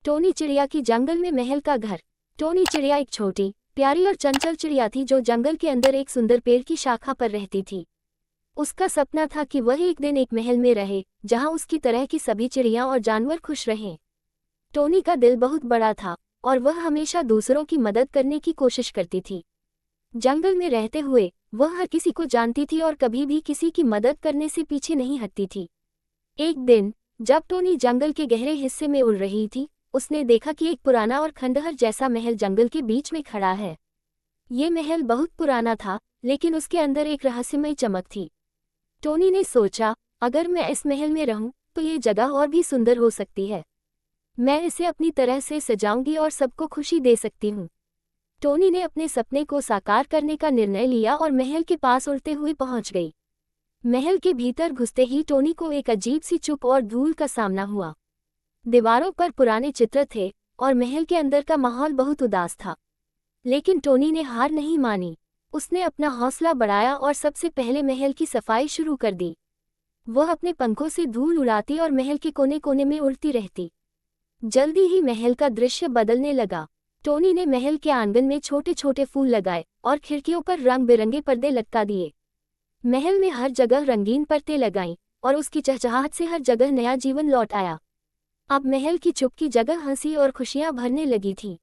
Tony चिड़िया की जंगल में महल का घर। टोनी चिड़िया एक छोटी, प्यारी और चंचल चिड़िया थी जो जंगल के अंदर एक सुंदर पेड़ की शाखा पर रहती थी। उसका सपना था कि वह एक दिन एक महल में रहे जहां उसकी तरह की सभी चिड़िया और जानवर खुश रहें। टोनी का दिल बहुत बड़ा था और वह हमेशा दूसरों की मदद करने की कोशिश करती थी। जंगल में रहते हुए वह हर किसी को जानती थी और कभी भी किसी की मदद करने से पीछे नहीं हटती थी। एक दिन जब टोनी जंगल के गहरे हिस्से में उड़ रही थी, उसने देखा कि एक पुराना और खंडहर जैसा महल जंगल के बीच में खड़ा है। ये महल बहुत पुराना था, लेकिन उसके अंदर एक रहस्यमय चमक थी। टोनी ने सोचा, अगर मैं इस महल में रहूं तो ये जगह और भी सुंदर हो सकती है। मैं इसे अपनी तरह से सजाऊंगी और सबको खुशी दे सकती हूँ। टोनी ने अपने सपने को साकार करने का निर्णय लिया और महल के पास उड़ते हुए पहुंच गई। महल के भीतर घुसते ही टोनी को एक अजीब सी चुप और धूल का सामना हुआ। दीवारों पर पुराने चित्र थे और महल के अंदर का माहौल बहुत उदास था। लेकिन टोनी ने हार नहीं मानी। उसने अपना हौसला बढ़ाया और सबसे पहले महल की सफाई शुरू कर दी। वह अपने पंखों से धूल उड़ाती और महल के कोने कोने में उड़ती रहती। जल्दी ही महल का दृश्य बदलने लगा। टोनी ने महल के आंगन में छोटे छोटे फूल लगाए और खिड़कियों पर रंग बिरंगे पर्दे लटका दिए। महल में हर जगह रंगीन पर्दे लगाईं और उसकी चहचहाहट से हर जगह नया जीवन लौट आया। अब महल की चुप की जगह हंसी और खुशियां भरने लगी थी।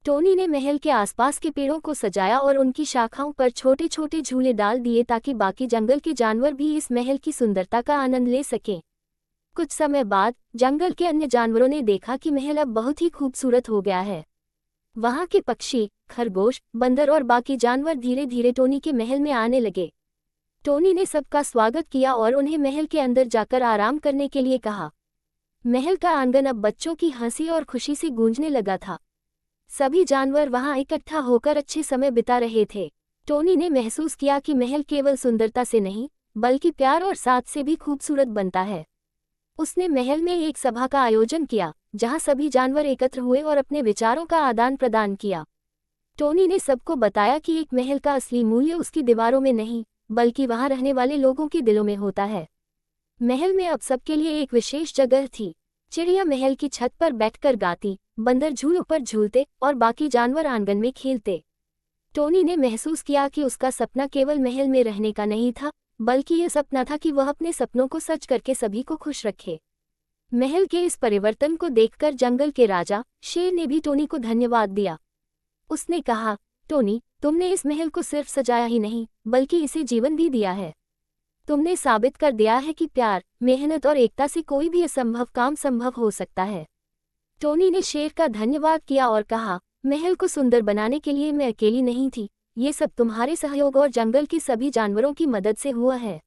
टोनी ने महल के आसपास के पेड़ों को सजाया और उनकी शाखाओं पर छोटे छोटे झूले डाल दिए ताकि बाकी जंगल के जानवर भी इस महल की सुंदरता का आनंद ले सकें। कुछ समय बाद जंगल के अन्य जानवरों ने देखा कि महल अब बहुत ही खूबसूरत हो गया है। वहां के पक्षी, खरगोश, बंदर और बाकी जानवर धीरे धीरे टोनी के महल में आने लगे। टोनी ने सबका स्वागत किया और उन्हें महल के अंदर जाकर आराम करने के लिए कहा। महल का आंगन अब बच्चों की हंसी और खुशी से गूंजने लगा था। सभी जानवर वहां इकट्ठा होकर अच्छे समय बिता रहे थे। टोनी ने महसूस किया कि महल केवल सुंदरता से नहीं, बल्कि प्यार और साथ से भी खूबसूरत बनता है। उसने महल में एक सभा का आयोजन किया, जहां सभी जानवर एकत्र हुए और अपने विचारों का आदान प्रदान किया। टोनी ने सबको बताया कि एक महल का असली मूल्य उसकी दीवारों में नहीं, बल्कि वहां रहने वाले लोगों के दिलों में होता है। महल में अब सबके लिए एक विशेष जगह थी। चिड़िया महल की छत पर बैठकर गाती, बंदर झूलों पर झूलते और बाकी जानवर आंगन में खेलते। टोनी ने महसूस किया कि उसका सपना केवल महल में रहने का नहीं था, बल्कि यह सपना था कि वह अपने सपनों को सच करके सभी को खुश रखे। महल के इस परिवर्तन को देखकर जंगल के राजा शेर ने भी टोनी को धन्यवाद दिया। उसने कहा, टोनी, तुमने इस महल को सिर्फ सजाया ही नहीं, बल्कि इसे जीवन भी दिया है। तुमने साबित कर दिया है कि प्यार, मेहनत और एकता से कोई भी असंभव काम संभव हो सकता है। टोनी ने शेर का धन्यवाद किया और कहा, महल को सुंदर बनाने के लिए मैं अकेली नहीं थी, ये सब तुम्हारे सहयोग और जंगल के सभी जानवरों की मदद से हुआ है।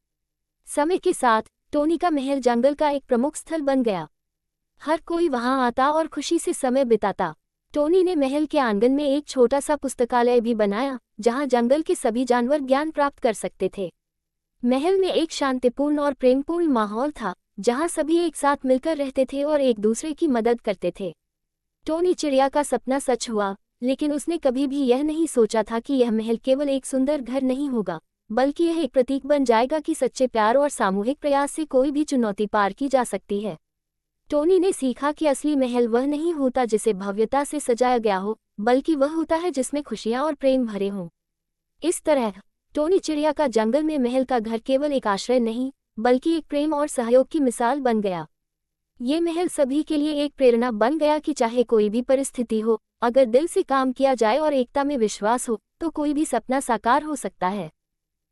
समय के साथ टोनी का महल जंगल का एक प्रमुख स्थल बन गया। हर कोई वहां आता और खुशी से समय बिताता। टोनी ने महल के आंगन में एक छोटा सा पुस्तकालय भी बनाया, जहां जंगल के सभी जानवर ज्ञान प्राप्त कर सकते थे। महल में एक शांतिपूर्ण और प्रेमपूर्ण माहौल था, जहां सभी एक साथ मिलकर रहते थे और एक दूसरे की मदद करते थे। टोनी चिड़िया का सपना सच हुआ, लेकिन उसने कभी भी यह नहीं सोचा था कि यह महल केवल एक सुंदर घर नहीं होगा, बल्कि यह एक प्रतीक बन जाएगा कि सच्चे प्यार और सामूहिक प्रयास से कोई भी चुनौती पार की जा सकती है। टोनी ने सीखा कि असली महल वह नहीं होता जिसे भव्यता से सजाया गया हो, बल्कि वह होता है जिसमें खुशियां और प्रेम भरे हों। इस तरह टोनी चिड़िया का जंगल में महल का घर केवल एक आश्रय नहीं, बल्कि एक प्रेम और सहयोग की मिसाल बन गया। ये महल सभी के लिए एक प्रेरणा बन गया कि चाहे कोई भी परिस्थिति हो, अगर दिल से काम किया जाए और एकता में विश्वास हो, तो कोई भी सपना साकार हो सकता है।